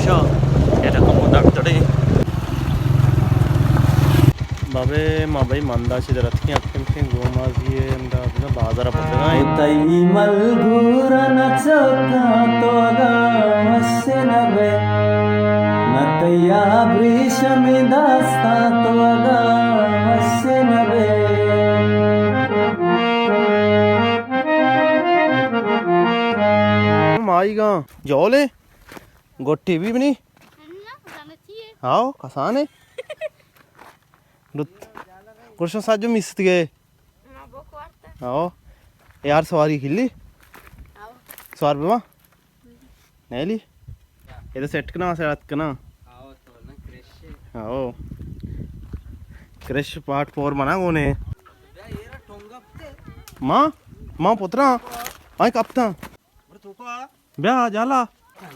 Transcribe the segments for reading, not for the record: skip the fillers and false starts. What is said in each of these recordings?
Russia. Era como doctor. बाबे माँ भाई मंदाची जरा थी आपके में गोमाजी है अंडा अपना बाजार पड़ेगा तई मलगूरा नचका तो मस्से नबे नतया ब्रिश में दास्ता तो मस्से नबे माईगा जोले गोटी भी नहीं आओ कसाने कुछ साजो मिस गए आओ यार सवारी खिली सवार पे माँ नहीं ली ये तो सेट करना से रात करना आओ क्रश पार्ट 4 बना कोने माँ माँ पुत्रा आई कप्ता ब्याह जाला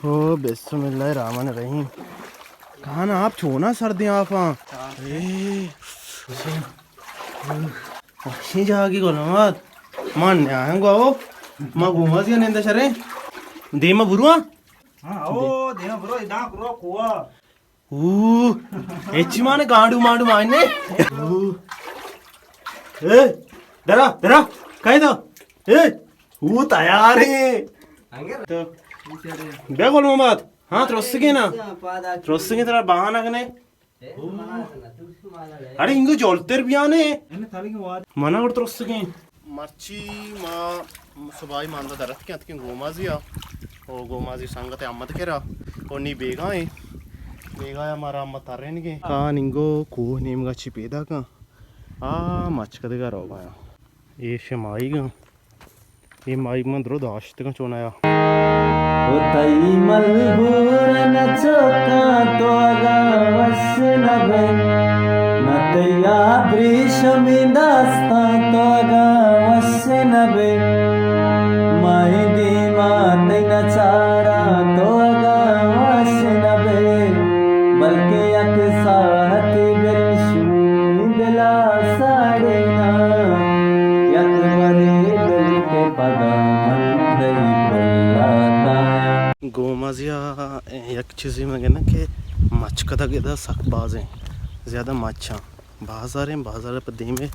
ओ बिस्मिल्लाहिर्रहमानिर रहीम कहाँ ना आप छोना सर्दी आप अच्छी जागी को मत मान आएंगे आओ माँ घूमा सी निंदा शरे देमा बुरुआ आओ देमा बुरुआ इदा करो कुआ एची माने गांडू मांडू मारने ए डरा डरा कहीं तो ए तैयार है तो क्या बोलूँ मत हाँ त्रොස්සගේ ना त्रොස්සගේ तेरा बहाना कने अरे इंगो जोलतेर बियाने मना कर त्रොස්සගේ मर्ची माँ सुबाई मांदा दरत क्या तक गोमाजिया ओ गोमाजी संगत अम्मत केरा कोनी बेगा है बेगा हमारा अम्मा तारे निके का निंगो को नेम गा चिपेदा का मच कदेगा रोगा ये शमाई गा ये माई मंदरो दाश्त का चोनाया तई मलगूरा नचका तो मस्से नबे नतया ब्रिश में दास्ता तो मस्से नबे माई दीमा नहीं नचारा तो मस्से नबे बल्कि यक साहत बिलशु दिला साड़े ना यक मरे दिल के पदा मंदई गोमाजिया एक चीज़ में कहना कि मच कदा के सख बाज हैं ज़्यादा मच्छा बाजार पर दी में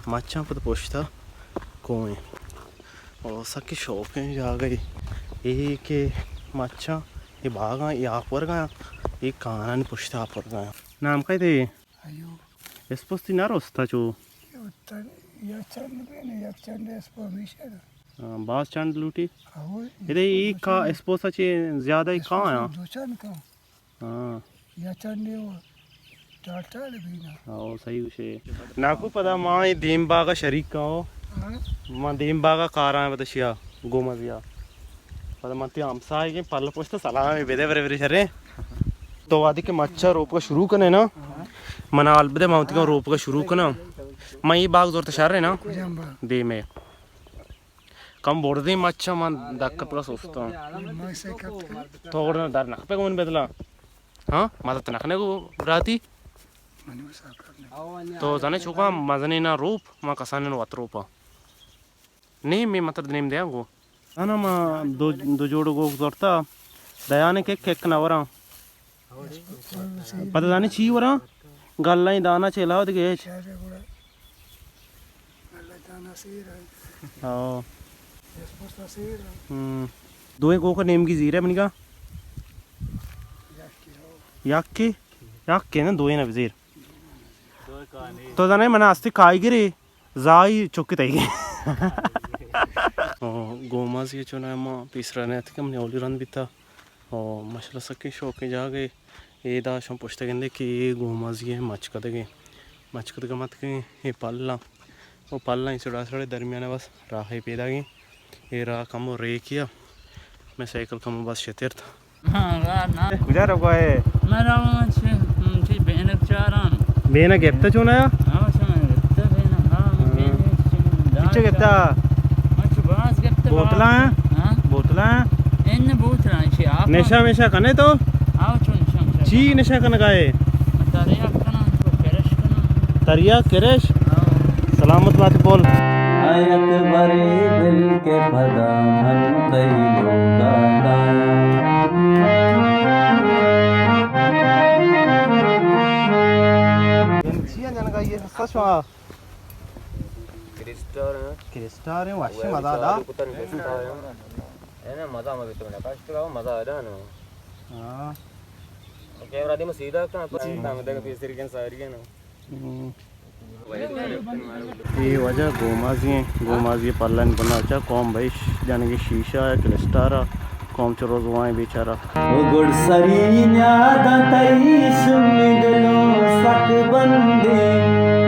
मच्छा पर पोछता कोई और सकी शौक है जा गई ये के मच्छा ये भागा ये आप पर गया ये काना नहीं पुछता आप पर गया नाम का थे इस पोस्ती ना रोस्ता चो बास चंद लूटी इधर ये का स्पोसा चे ज़्यादा ही कहाँ है हाँ या चंदे वो टाटा भी ना हाँ सही उसे ना को पता माँ ये देमबा का शरीक का हो माँ देमबा का कारा है बताशिया गोमाजिया पता मत ही हमसा है कि पाल पोस्ट सलाम है बेदे बरे शरे तो वादी के मच्छा रोप का शुरू करने ना मना अलबदे माउंट का रोप का शुरू करना मैं ये बाग जोर तशार है ना दे में कम बोर्ड दी मच्छा मान दाक पूरा सोचता हूँ थोड़ा डर नख पे कौन बदला हाँ मदद नखने को राती तो जाने चुका मजने ना रूप माँ कसाने ना वत रूपा नहीं मैं मतलब नेम दिया को है ना माँ दो जोड़ों को जोड़ता दया ने केक ना वरा पता जाने ची वरा गल्ला ही दाना चलाओ दिखे हाँ दो एक को नेम की जीरा बनी का याक के ना दो ही ना वजीर तो जाने मना आस्ते काई गिरे जाई चौकी ताई गोमा से चुना माँ तीसरा ने थे हमने ओली रन भी था और माशाल्लाह सके शौक के जा गए ये दाश हम पूछते कहते कि ये गोमा जी है मचकद के मत के ये पल्ला वो पल्ला इस साढ़े दरमियान बस राह ही पैदा गई ये राह कम रे किया मैं साइकिल कम बस शेतर था गुजार को है मेरा बेहन चारान बेना गेत्ता चुना या पीछे गेत्ता बोतला नशा मेशा कने तो ची नशा कने का है तरिया किरश सलामत बात बोल आयत बरे दिल के फदा मन कई लोगा कहाँ क्रिस्टोर क्रिस्टा रहे वाश मजा दा कुतन बेस्ता है ना मजा मगे तो ना कष्ट का मजा आ रहा ना हाँ कैमरा दी सीधा कहां पर काम देगा फिर सिर के सारी के ना ये वजह गोमाजी पालन बना चा कौम भाई जाने की शीशा है क्रिस्टारा कौम चो रोजवाएं बेचारा ओ गुड़सरी न्यादा तई सुमिदलो सक बंदे